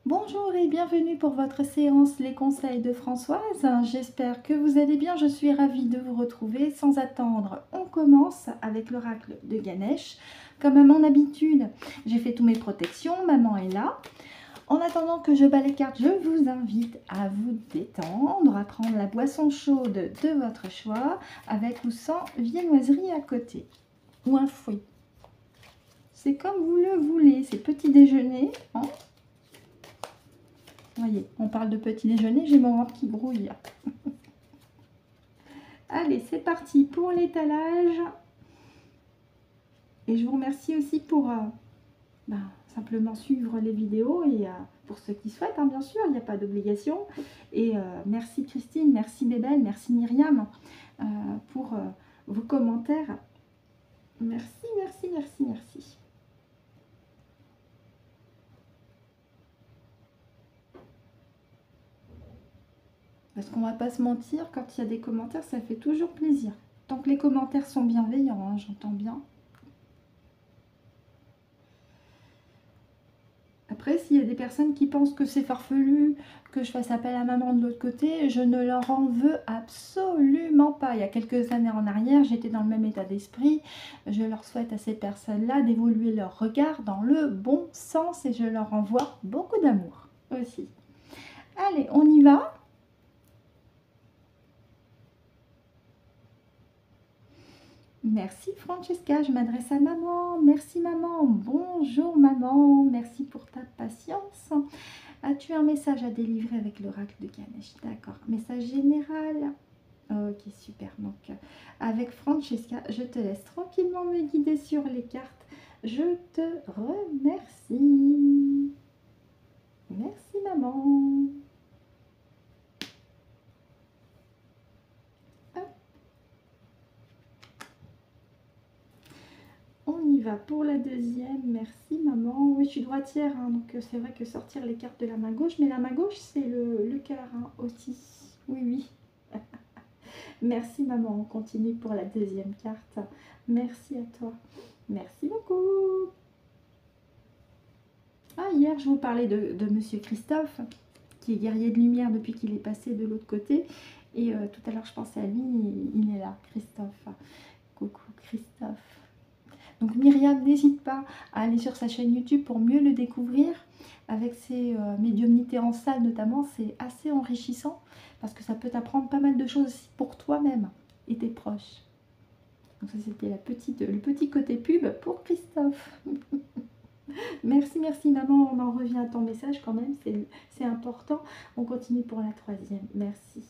Bonjour et bienvenue pour votre séance Les conseils de Françoise. J'espère que vous allez bien, je suis ravie de vous retrouver. Sans attendre, on commence avec l'oracle de Ganesh. Comme à mon habitude, j'ai fait toutes mes protections, maman est là. En attendant que je bats les cartes, je vous invite à vous détendre, à prendre la boisson chaude de votre choix, avec ou sans viennoiserie à côté, ou un fruit. C'est comme vous le voulez, c'est petit déjeuner, hein. Voyez, on parle de petit déjeuner, j'ai mon ventre qui grouille. Allez, c'est parti pour l'étalage. Et je vous remercie aussi pour simplement suivre les vidéos et pour ceux qui souhaitent, hein, bien sûr, il n'y a pas d'obligation. Et merci Christine, merci Bébel, merci Myriam pour vos commentaires. Merci, merci, merci, merci. Parce qu'on va pas se mentir, quand il y a des commentaires, ça fait toujours plaisir. Tant que les commentaires sont bienveillants, hein, j'entends bien. Après, s'il y a des personnes qui pensent que c'est farfelu, que je fasse appel à maman de l'autre côté, je ne leur en veux absolument pas. Il y a quelques années en arrière, j'étais dans le même état d'esprit. Je leur souhaite à ces personnes-là d'évoluer leur regard dans le bon sens et je leur envoie beaucoup d'amour aussi. Allez, on y va. Merci Francesca, je m'adresse à maman. Merci maman. Bonjour maman, merci pour ta patience. As-tu un message à délivrer avec l'oracle de Ganesh? D'accord, message général. Ok, super. Donc, avec Francesca, je te laisse tranquillement me guider sur les cartes. Je te remercie. Merci maman. On y va pour la deuxième. Merci maman. Oui, je suis droitière, hein, donc c'est vrai que sortir les cartes de la main gauche, mais la main gauche, c'est le cœur hein, aussi. Oui, oui. Merci maman. On continue pour la deuxième carte. Merci à toi. Merci beaucoup. Ah, hier, je vous parlais de Monsieur Christophe, qui est guerrier de lumière depuis qu'il est passé de l'autre côté. Et tout à l'heure, je pensais à lui, il est là, Christophe. Coucou Christophe. Donc Myriam, n'hésite pas à aller sur sa chaîne YouTube pour mieux le découvrir. Avec ses médiumnités en salle notamment, c'est assez enrichissant parce que ça peut t'apprendre pas mal de choses aussi pour toi-même et tes proches. Donc ça c'était le petit côté pub pour Christophe. Merci, merci maman, on en revient à ton message quand même, c'est important. On continue pour la troisième, merci.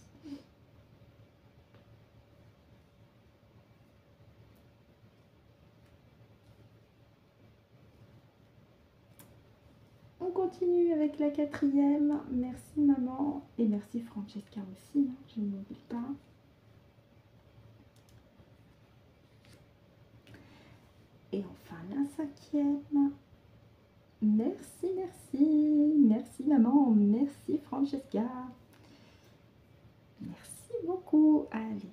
On continue avec la quatrième. Merci maman et merci Francesca aussi, hein, je ne m'oublie pas. Et enfin la cinquième. Merci, merci. Merci maman, merci Francesca. Merci beaucoup. Allez.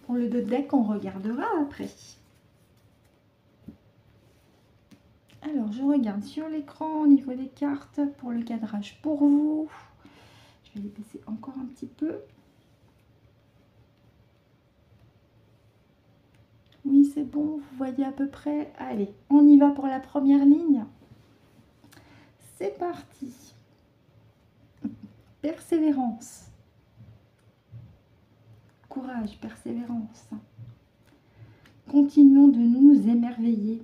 Pour le dos de deck, on regardera après. Alors, je regarde sur l'écran au niveau des cartes pour le cadrage pour vous. Je vais les baisser encore un petit peu. Oui, c'est bon, vous voyez à peu près. Allez, on y va pour la première ligne. C'est parti. Persévérance. Courage, persévérance. Continuons de nous émerveiller.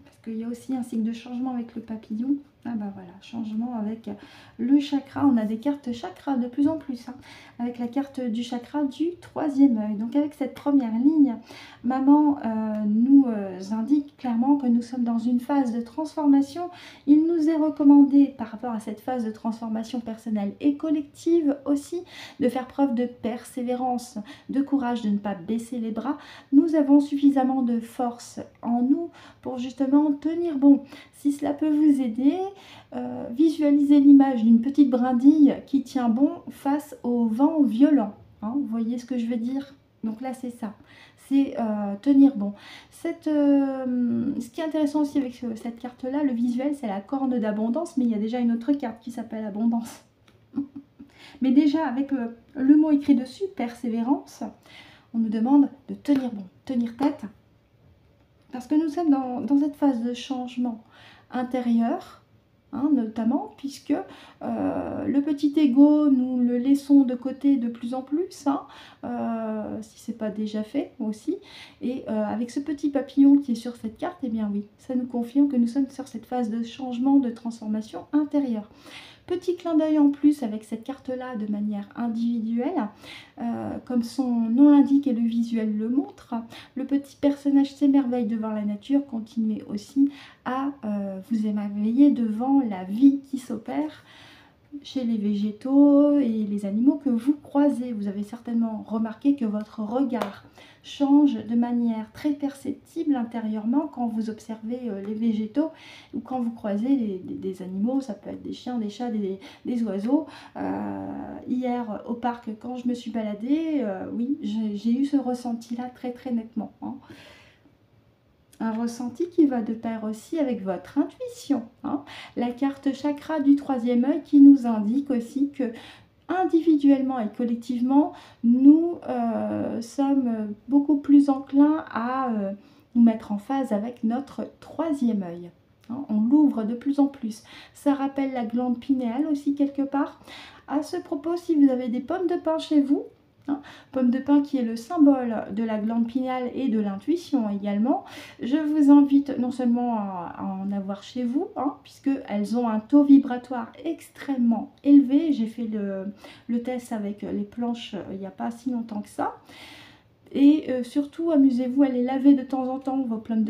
Parce qu'il y a aussi un signe de changement avec le papillon. Ah bah voilà, changement avec le chakra. On a des cartes chakra de plus en plus. Hein, avec la carte du chakra du troisième œil. Donc avec cette première ligne, maman nous indique clairement que nous sommes dans une phase de transformation. Il nous est recommandé par rapport à cette phase de transformation personnelle et collective aussi de faire preuve de persévérance, de courage, de ne pas baisser les bras. Nous avons suffisamment de force en nous pour justement tenir bon. Si cela peut vous aider, visualisez l'image d'une petite brindille qui tient bon face au vent violent. Hein, vous voyez ce que je veux dire? Donc là, c'est ça. c'est tenir bon. Ce qui est intéressant aussi avec cette carte-là, le visuel, c'est la corne d'abondance, mais il y a déjà une autre carte qui s'appelle abondance. Mais déjà, avec le mot écrit dessus, persévérance, on nous demande de tenir bon, tenir tête, parce que nous sommes dans cette phase de changement intérieur, hein, notamment, puisque le petit ego, nous le laissons de côté de plus en plus, hein, si ce n'est pas déjà fait aussi, et avec ce petit papillon qui est sur cette carte, eh bien oui, ça nous confirme que nous sommes sur cette phase de changement, de transformation intérieure. Petit clin d'œil en plus avec cette carte-là de manière individuelle, comme son nom l'indique et le visuel le montre, le petit personnage s'émerveille devant la nature, continuez aussi à vous émerveiller devant la vie qui s'opère chez les végétaux et les animaux que vous croisez. Vous avez certainement remarqué que votre regard change de manière très perceptible intérieurement quand vous observez les végétaux ou quand vous croisez des animaux, ça peut être des chiens, des chats, des oiseaux. Hier au parc, quand je me suis baladée, oui, j'ai eu ce ressenti-là très très nettement, hein. Un ressenti qui va de pair aussi avec votre intuition, hein. La carte chakra du troisième œil qui nous indique aussi que individuellement et collectivement, nous sommes beaucoup plus enclins à nous mettre en phase avec notre troisième œil, hein. On l'ouvre de plus en plus. Ça rappelle la glande pinéale aussi quelque part. À ce propos, si vous avez des pommes de pin chez vous, hein, pomme de pin qui est le symbole de la glande pinéale et de l'intuition également, je vous invite non seulement à en avoir chez vous, hein, puisqu'elles ont un taux vibratoire extrêmement élevé. J'ai fait le test avec les planches il n'y a pas si longtemps que ça. Et surtout, amusez-vous à les laver de temps en temps, vos pommes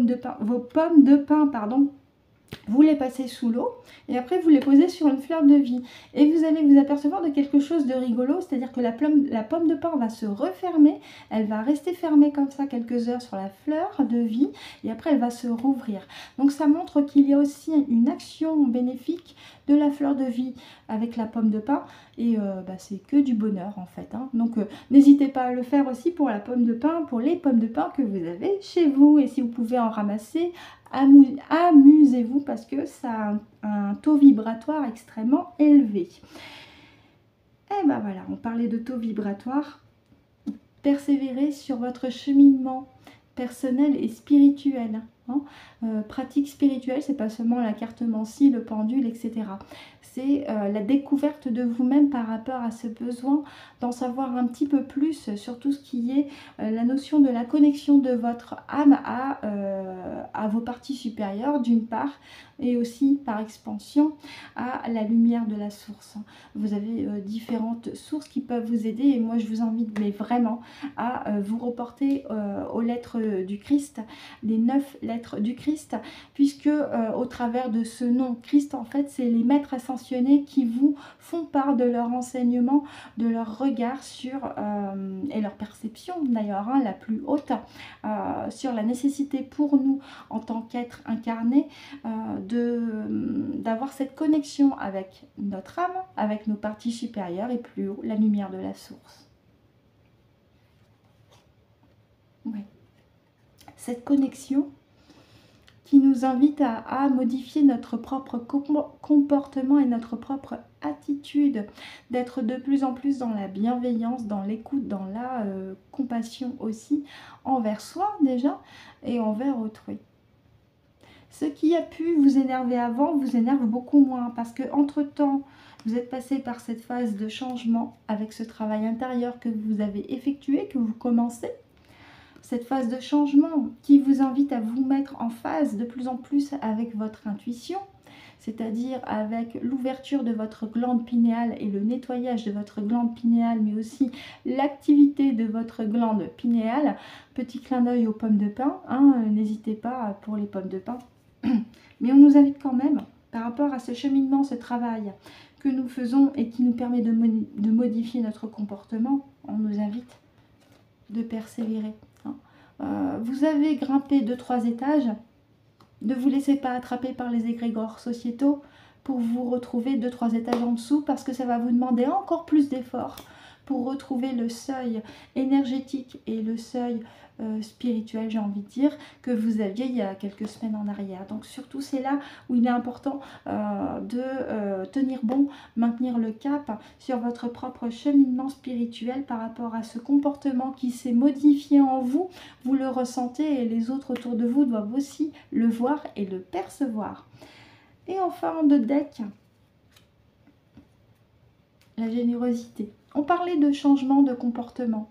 de pin, pardon. Vous les passez sous l'eau et après vous les posez sur une fleur de vie et vous allez vous apercevoir de quelque chose de rigolo, c'est-à-dire que la pomme de pin va se refermer, elle va rester fermée comme ça quelques heures sur la fleur de vie et après elle va se rouvrir. Donc ça montre qu'il y a aussi une action bénéfique de la fleur de vie avec la pomme de pin et c'est que du bonheur en fait, hein. Donc n'hésitez pas à le faire aussi pour la pomme de pin, pour les pommes de pin que vous avez chez vous, et si vous pouvez en ramasser, amusez-vous parce que ça a un taux vibratoire extrêmement élevé. Et ben voilà, on parlait de taux vibratoire. Persévérez sur votre cheminement personnel et spirituel, hein. Pratique spirituelle, c'est pas seulement la cartomancie, le pendule, etc. C'est la découverte de vous-même par rapport à ce besoin d'en savoir un petit peu plus sur tout ce qui est la notion de la connexion de votre âme à vos parties supérieures d'une part, et aussi par expansion à la lumière de la source. Vous avez différentes sources qui peuvent vous aider et moi je vous invite mais vraiment à vous reporter aux lettres du Christ, les 9 lettres du Christ, puisque au travers de ce nom Christ, en fait, c'est les maîtres ascensionnés qui vous font part de leur enseignement, de leur regard sur, et leur perception d'ailleurs, hein, la plus haute, sur la nécessité pour nous en tant qu'être incarné d'avoir cette connexion avec notre âme, avec nos parties supérieures et plus haut, la lumière de la source. Oui. Cette connexion qui nous invite à modifier notre propre comportement et notre propre attitude, d'être de plus en plus dans la bienveillance, dans l'écoute, dans la compassion aussi, envers soi déjà et envers autrui. Ce qui a pu vous énerver avant vous énerve beaucoup moins parce que entre-temps, vous êtes passé par cette phase de changement avec ce travail intérieur que vous avez effectué, que vous commencez. Cette phase de changement qui vous invite à vous mettre en phase de plus en plus avec votre intuition, c'est-à-dire avec l'ouverture de votre glande pinéale et le nettoyage de votre glande pinéale, mais aussi l'activité de votre glande pinéale. Petit clin d'œil aux pommes de pin, hein, n'hésitez pas pour les pommes de pin. Mais on nous invite quand même, par rapport à ce cheminement, ce travail que nous faisons et qui nous permet de modifier notre comportement, on nous invite de persévérer. Vous avez grimpé 2-3 étages, ne vous laissez pas attraper par les égrégores sociétaux pour vous retrouver 2-3 étages en dessous parce que ça va vous demander encore plus d'efforts pour retrouver le seuil énergétique et le seuil spirituel, j'ai envie de dire, que vous aviez il y a quelques semaines en arrière. Donc surtout, c'est là où il est important de tenir bon, maintenir le cap sur votre propre cheminement spirituel par rapport à ce comportement qui s'est modifié en vous. Vous le ressentez et les autres autour de vous doivent aussi le voir et le percevoir. Et enfin, en 2 decks, la générosité. On parlait de changement de comportement.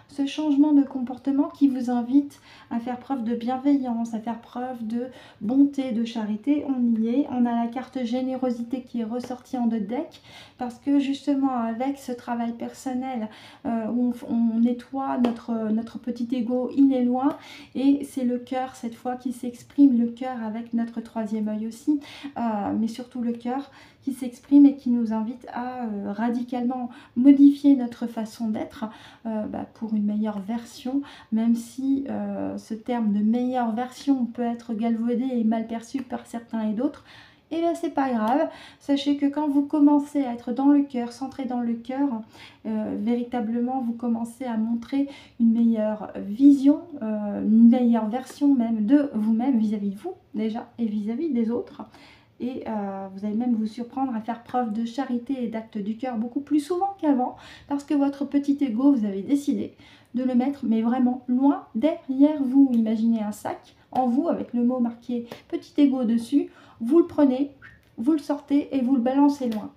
Ce changement de comportement qui vous invite à faire preuve de bienveillance, à faire preuve de bonté, de charité, on y est. On a la carte générosité qui est ressortie en 2 decks parce que justement avec ce travail personnel où on nettoie notre petit ego, il est loin, et c'est le cœur cette fois qui s'exprime, le cœur avec notre 3e œil aussi, mais surtout le cœur qui s'exprime et qui nous invite à radicalement modifier notre façon d'être pour une meilleure version, même si ce terme de meilleure version peut être galvaudé et mal perçu par certains et d'autres. Et bien c'est pas grave, sachez que quand vous commencez à être dans le cœur, centré dans le cœur, véritablement vous commencez à montrer une meilleure vision, une meilleure version même de vous-même vis-à-vis de vous déjà et vis-à-vis des autres. Et vous allez même vous surprendre à faire preuve de charité et d'actes du cœur beaucoup plus souvent qu'avant, parce que votre petit ego, vous avez décidé de le mettre, mais vraiment loin derrière vous. Imaginez un sac en vous avec le mot marqué petit ego dessus, vous le prenez, vous le sortez et vous le balancez loin.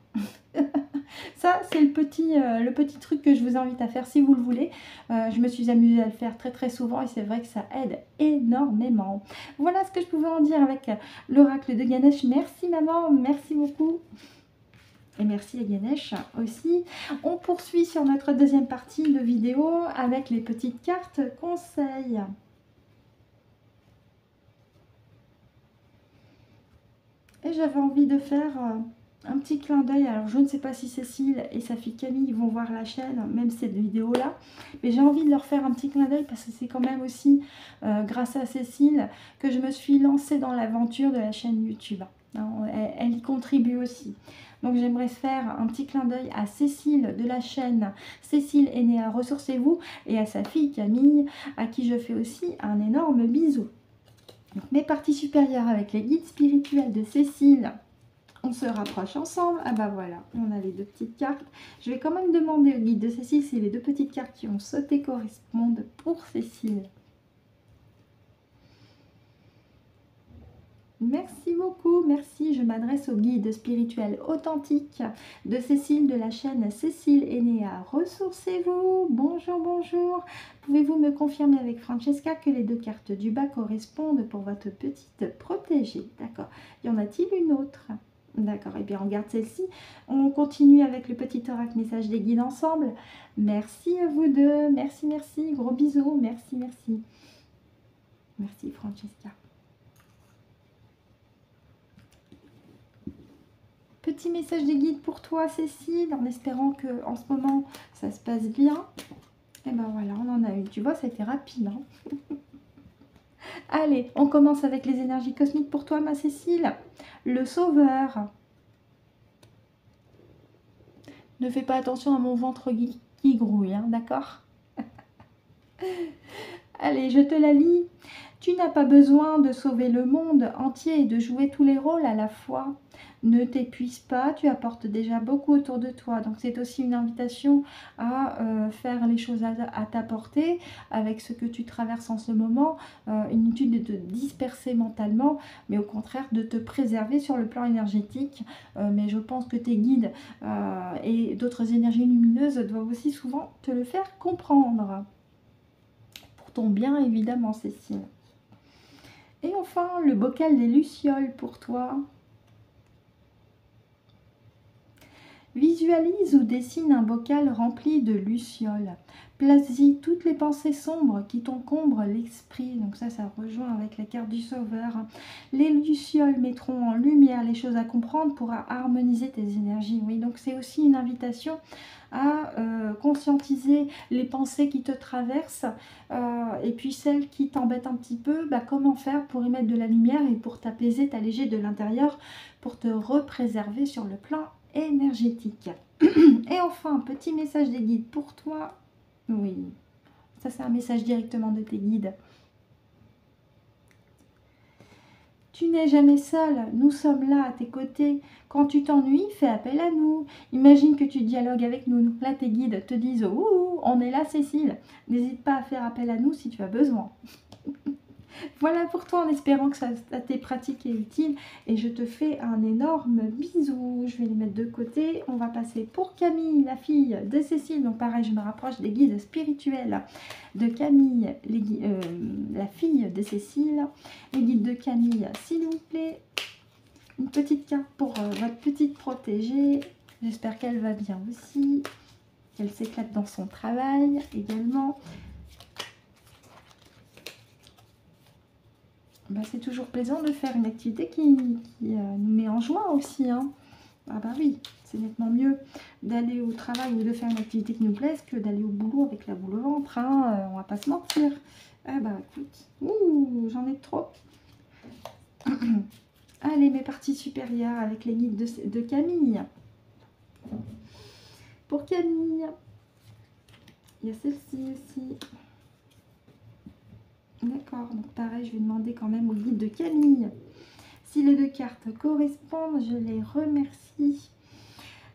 Ça, c'est le petit truc que je vous invite à faire si vous le voulez. Je me suis amusée à le faire très souvent et c'est vrai que ça aide énormément. Voilà ce que je pouvais en dire avec l'oracle de Ganesh. Merci maman, merci beaucoup. Et merci à Ganesh aussi. On poursuit sur notre 2e partie de vidéo avec les petites cartes conseils. Et j'avais envie de faire un petit clin d'œil. Alors je ne sais pas si Cécile et sa fille Camille vont voir la chaîne, même cette vidéo là, mais j'ai envie de leur faire un petit clin d'œil parce que c'est quand même aussi grâce à Cécile que je me suis lancée dans l'aventure de la chaîne YouTube. Elle y contribue aussi. Donc j'aimerais faire un petit clin d'œil à Cécile de la chaîne Cécile Enea Ressourcez-vous et à sa fille Camille, à qui je fais aussi un énorme bisou. Donc mes parties supérieures avec les guides spirituels de Cécile. On se rapproche ensemble. Ah bah voilà, on a les 2 petites cartes. Je vais quand même demander au guide de Cécile si les 2 petites cartes qui ont sauté correspondent pour Cécile. Merci beaucoup, merci. Je m'adresse au guide spirituel authentique de Cécile de la chaîne Cécile Enea. Ressourcez-vous. Bonjour, bonjour. Pouvez-vous me confirmer avec Francesca que les 2 cartes du bas correspondent pour votre petite protégée? D'accord. Y en a-t-il une autre? D'accord, et bien on garde celle-ci. On continue avec le petit oracle message des guides ensemble. Merci à vous deux. Merci, merci. Gros bisous. Merci, merci. Merci Francesca. Petit message des guides pour toi Cécile, en espérant que en ce moment ça se passe bien. Et ben voilà, on en a une. Tu vois, ça a été rapide. Allez, on commence avec les énergies cosmiques pour toi ma Cécile. Le sauveur. Ne fais pas attention à mon ventre qui grouille, hein, d'accord? Allez, je te la lis. Tu n'as pas besoin de sauver le monde entier et de jouer tous les rôles à la fois. Ne t'épuise pas, tu apportes déjà beaucoup autour de toi. Donc c'est aussi une invitation à faire les choses à ta portée avec ce que tu traverses en ce moment. Inutile de te disperser mentalement, mais au contraire de te préserver sur le plan énergétique. Mais je pense que tes guides et d'autres énergies lumineuses doivent aussi souvent te le faire comprendre. Pour ton bien évidemment Cécile. Et enfin, le bocal des lucioles pour toi. Visualise ou dessine un bocal rempli de lucioles. Place-y toutes les pensées sombres qui t'encombrent l'esprit. Donc ça rejoint avec la carte du sauveur. Les lucioles mettront en lumière les choses à comprendre pour harmoniser tes énergies. Oui, donc c'est aussi une invitation à conscientiser les pensées qui te traversent et puis celles qui t'embêtent un petit peu, comment faire pour y mettre de la lumière et pour t'apaiser, t'alléger de l'intérieur, pour te représerver sur le plan énergétique. Et enfin, petit message des guides pour toi. Oui, ça c'est un message directement de tes guides. Tu n'es jamais seul, nous sommes là à tes côtés. Quand tu t'ennuies, fais appel à nous. Imagine que tu dialogues avec nous. Là, tes guides te disent « Ouh, on est là, Cécile. N'hésite pas à faire appel à nous si tu as besoin. » Voilà pour toi, en espérant que ça t'ait pratique et utile. Et je te fais un énorme bisou. Je vais les mettre de côté. On va passer pour Camille, la fille de Cécile. Donc pareil, je me rapproche des guides spirituels de Camille, la fille de Cécile. Les guides de Camille, s'il vous plaît. Une petite carte pour votre petite protégée. J'espère qu'elle va bien aussi. Qu'elle s'éclate dans son travail également. Ben, c'est toujours plaisant de faire une activité qui nous met en joie aussi. Hein. Ah bah oui, c'est nettement mieux d'aller au travail ou de faire une activité qui nous plaise que d'aller au boulot avec la boule au ventre. Hein. On va pas se mentir. Ah bah écoute, j'en ai trop. Allez, mes parties supérieures avec les guides de Camille. Pour Camille, il y a celle-ci aussi. D'accord, donc pareil, je vais demander quand même au guide de Camille. Si les deux cartes correspondent, je les remercie.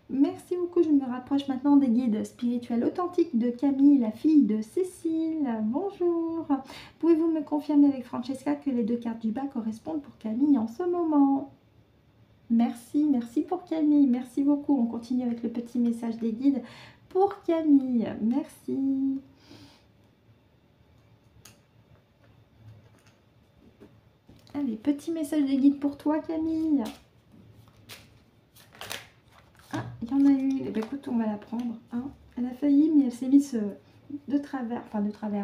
Merci beaucoup, je me rapproche maintenant des guides spirituels authentiques de Camille, la fille de Cécile. Bonjour. Pouvez-vous me confirmer avec Francesca que les deux cartes du bas correspondent pour Camille en ce moment? Merci, merci pour Camille, merci beaucoup. On continue avec le petit message des guides pour Camille. Merci. Allez, petit message des guides pour toi, Camille. Ah, il y en a une. Eh bien, écoute, on va la prendre. Hein. Elle a failli, mais elle s'est mise de travers,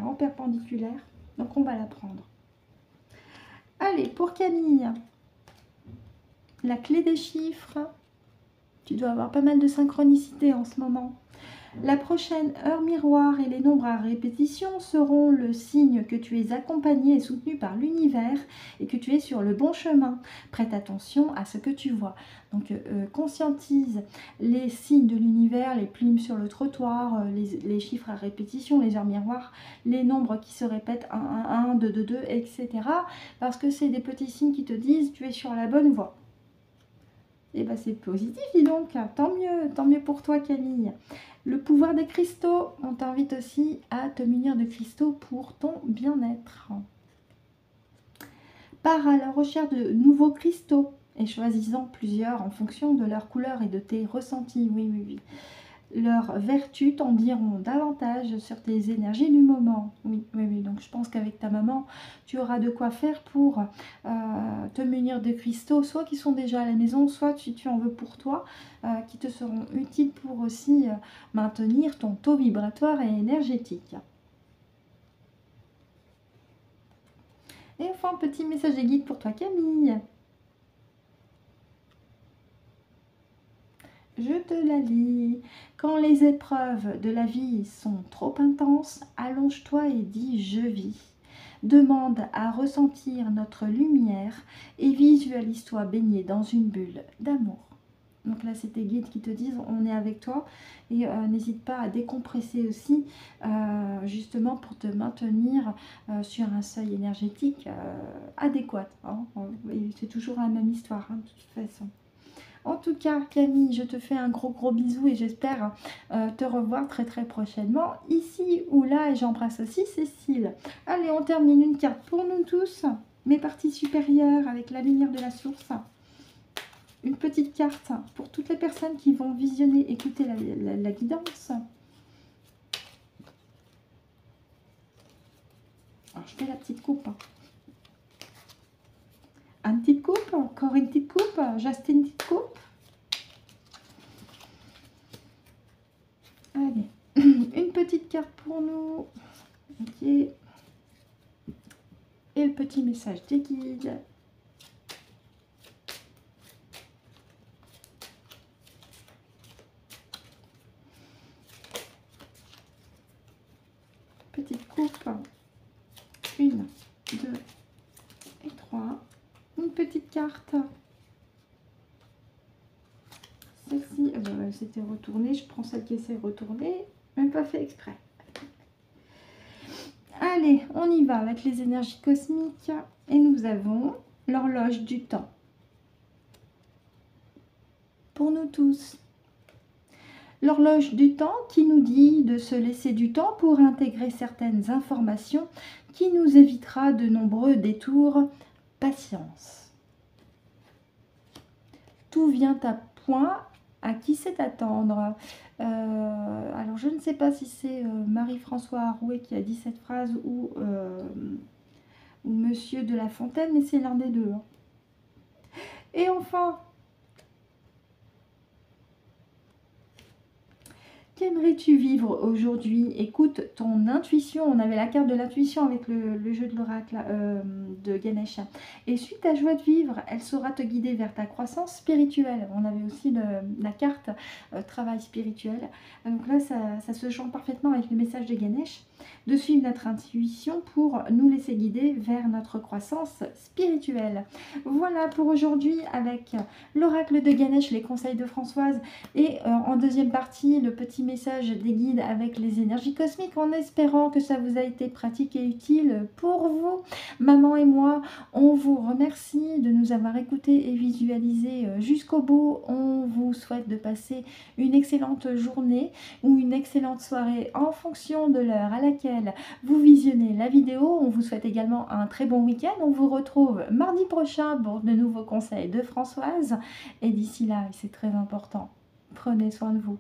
en perpendiculaire. Donc, on va la prendre. Allez, pour Camille, la clé des chiffres. Tu dois avoir pas mal de synchronicité en ce moment. La prochaine heure miroir et les nombres à répétition seront le signe que tu es accompagné et soutenu par l'univers et que tu es sur le bon chemin. Prête attention à ce que tu vois. Donc conscientise les signes de l'univers, les plumes sur le trottoir, les chiffres à répétition, les heures miroirs, les nombres qui se répètent 1, 1, 1, 2, 2, 2, etc. Parce que c'est des petits signes qui te disent tu es sur la bonne voie. Et bien c'est positif, dis donc, tant mieux pour toi Camille. Le pouvoir des cristaux, on t'invite aussi à te munir de cristaux pour ton bien-être. Pars à la recherche de nouveaux cristaux et choisis-en plusieurs en fonction de leur couleur et de tes ressentis. Oui. Leurs vertus t'en diront davantage sur tes énergies du moment. Oui. Donc je pense qu'avec ta maman, tu auras de quoi faire pour te munir de cristaux, soit qui sont déjà à la maison, soit si tu en veux pour toi, qui te seront utiles pour aussi maintenir ton taux vibratoire et énergétique. Et enfin, petit message des guides pour toi Camille. Je te la lis. Quand les épreuves de la vie sont trop intenses, allonge-toi et dis « je vis ». Demande à ressentir notre lumière et visualise-toi baigné dans une bulle d'amour. Donc là, c'est tes guides qui te disent « on est avec toi » et n'hésite pas à décompresser aussi, justement pour te maintenir sur un seuil énergétique adéquat. Hein. C'est toujours la même histoire, hein, de toute façon. En tout cas, Camille, je te fais un gros bisou et j'espère te revoir très prochainement, ici ou là, et j'embrasse aussi Cécile. Allez, on termine une carte pour nous tous, mes parties supérieures avec la lumière de la source. Une petite carte pour toutes les personnes qui vont visionner, écouter la guidance. Alors, je fais la petite coupe. Une petite coupe, encore une petite coupe, juste une petite coupe. Allez, une petite carte pour nous. Ok. Et le petit message des guides. Petite coupe. 1, 2 et 3. Une petite carte. 5, celle-ci, elle s'était retournée. Je prends celle qui s'est retournée. Même pas fait exprès. Allez, on y va avec les énergies cosmiques. Et nous avons l'horloge du temps. Pour nous tous. L'horloge du temps qui nous dit de se laisser du temps pour intégrer certaines informations qui nous évitera de nombreux détours. Patience. Tout vient à point, à qui sait attendre. Alors je ne sais pas si c'est Marie-François Arouet qui a dit cette phrase ou Monsieur de La Fontaine, mais c'est l'un des deux. Hein. Et enfin, qu'aimerais-tu vivre aujourd'hui? Écoute ton intuition. On avait la carte de l'intuition avec le jeu de l'oracle de Ganesh. Et suis ta joie de vivre. Elle saura te guider vers ta croissance spirituelle. On avait aussi la carte travail spirituel. Donc là, ça se joint parfaitement avec le message de Ganesh. De suivre notre intuition pour nous laisser guider vers notre croissance spirituelle. Voilà pour aujourd'hui avec l'oracle de Ganesh, les conseils de Françoise. Et en deuxième partie, le petit message des guides avec les énergies cosmiques, en espérant que ça vous a été pratique et utile pour vous. Maman et moi, on vous remercie de nous avoir écoutés et visualisés jusqu'au bout. On vous souhaite de passer une excellente journée ou une excellente soirée en fonction de l'heure à laquelle vous visionnez la vidéo. On vous souhaite également un très bon week-end. On vous retrouve mardi prochain pour de nouveaux conseils de Françoise. Et d'ici là, c'est très important, prenez soin de vous.